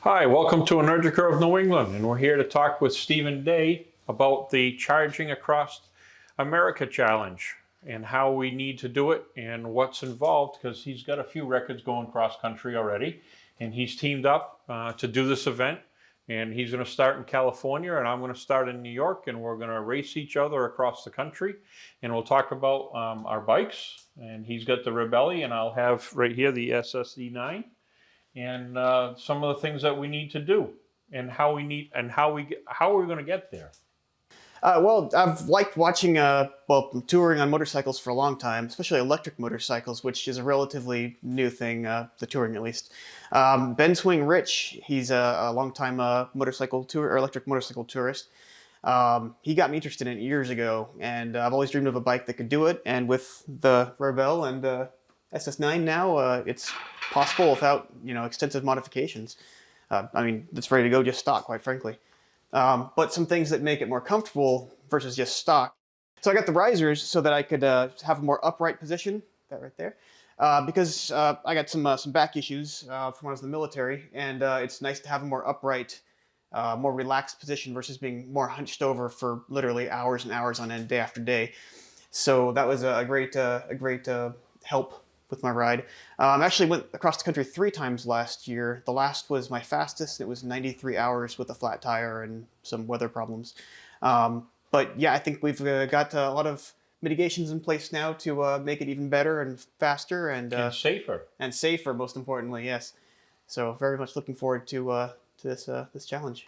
Hi, welcome to Energica of New England, and we're here to talk with Stephen Day about the Charging Across America Challenge and how we need to do it and what's involved, because he's got a few records going cross country already, and he's teamed up to do this event, and he's going to start in California and I'm going to start in New York, and we're going to race each other across the country, and we'll talk about our bikes. And he's got the Rebelli, and I'll have right here the SSD9. And some of the things that we need to do, and how we're going to get there. Well, I've liked watching, touring on motorcycles for a long time, especially electric motorcycles, which is a relatively new thing, the touring at least. Ben Swing Rich, he's a longtime electric motorcycle tourist. He got me interested in it years ago, and I've always dreamed of a bike that could do it. And with the Rebel and SS9 now, it's possible without extensive modifications. I mean, it's ready to go just stock, quite frankly. But some things that make it more comfortable versus just stock. So I got the risers so that I could have a more upright position, that right there, because I got some back issues from when I was in the military, and it's nice to have a more upright, more relaxed position versus being more hunched over for literally hours and hours on end, day after day. So that was a great help with my ride. I actually went across the country 3 times last year. The last was my fastest. It was 93 hours with a flat tire and some weather problems. But yeah, I think we've got a lot of mitigations in place now to make it even better and faster and safer. And safer, most importantly, yes. So very much looking forward to this challenge.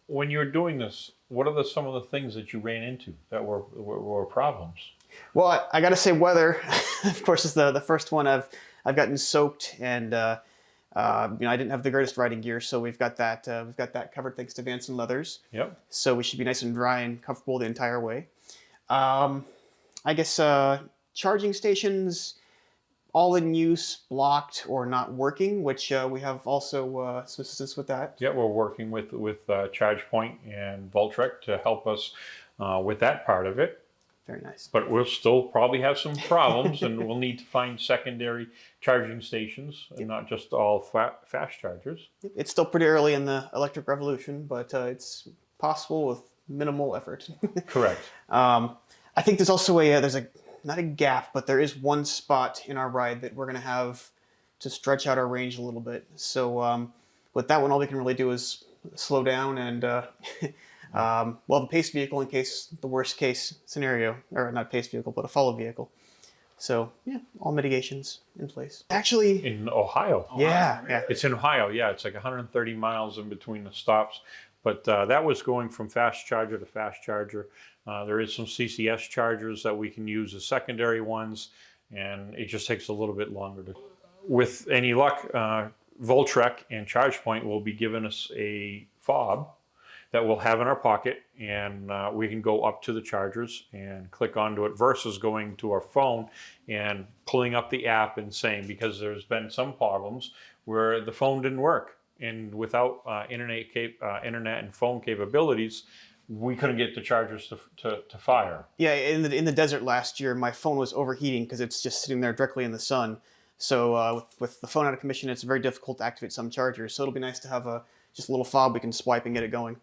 When you were doing this, what are some of the things that you ran into that were problems? Well, I got to say, weather, of course, is the first one. I've gotten soaked, and I didn't have the greatest riding gear, so we've got that covered thanks to Vance and Leathers. Yep. So we should be nice and dry and comfortable the entire way. I guess charging stations, all in use, blocked or not working, which we have also some assistance with that. Yeah, we're working with ChargePoint and Voltrek to help us with that part of it. Very nice. But we'll still probably have some problems, and we'll need to find secondary charging stations, and not just all fast chargers. It's still pretty early in the electric revolution, but it's possible with minimal effort. Correct. I think there's also not a gap, but there is one spot in our ride that we're going to have to stretch out our range a little bit. So with that one, all we can really do is slow down and we'll have a pace vehicle in case the worst case scenario, or not a pace vehicle, but a follow vehicle. So yeah, all mitigations in place. Actually, in Ohio. Yeah. It's in Ohio. Yeah, it's like 130 miles in between the stops. But that was going from fast charger to fast charger. There is some CCS chargers that we can use as secondary ones, and it just takes a little bit longer to. With any luck, Voltrek and ChargePoint will be giving us a fob that we'll have in our pocket, and we can go up to the chargers and click onto it versus going to our phone and pulling up the app and saying, because there's been some problems where the phone didn't work, and without internet and phone capabilities, we couldn't get the chargers to fire. Yeah, in the desert last year, my phone was overheating because it's just sitting there directly in the sun. So with the phone out of commission, it's very difficult to activate some chargers. So it'll be nice to have just a little fob we can swipe and get it going.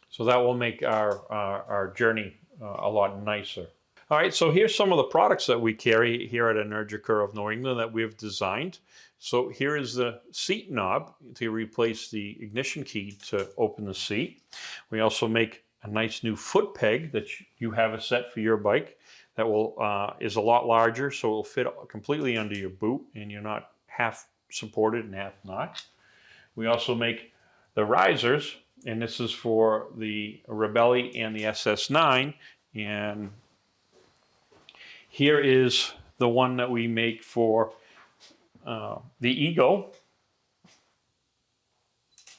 So that will make our journey a lot nicer. All right, so here's some of the products that we carry here at Energica of New England that we've designed. So here is the seat knob to replace the ignition key to open the seat. We also make a nice new foot peg that you have a set for your bike that is a lot larger, so it will fit completely under your boot, and you're not half supported and half not. We also make the risers, and this is for the Rebelli and the SS9. And here is the one that we make for the Ego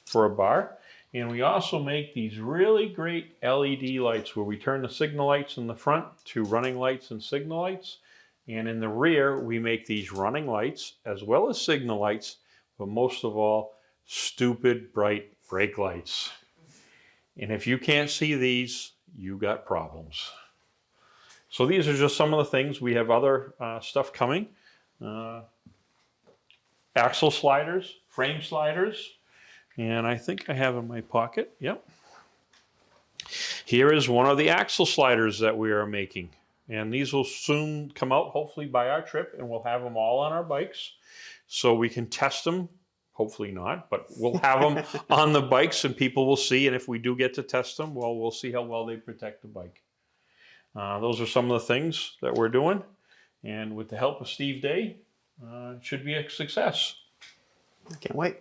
for a bar. And we also make these really great LED lights where we turn the signal lights in the front to running lights and signal lights. And in the rear, we make these running lights as well as signal lights, but most of all, stupid bright brake lights. And if you can't see these, you got problems. So these are just some of the things. We have other stuff coming. axle sliders, frame sliders, and I think I have in my pocket, yep. Here is one of the axle sliders that we are making. And these will soon come out, hopefully by our trip, and we'll have them all on our bikes so we can test them. Hopefully not, but we'll have them on the bikes and people will see. And if we do get to test them, well, we'll see how well they protect the bike. Those are some of the things that we're doing. And with the help of Steve Day, it should be a success. I can't wait.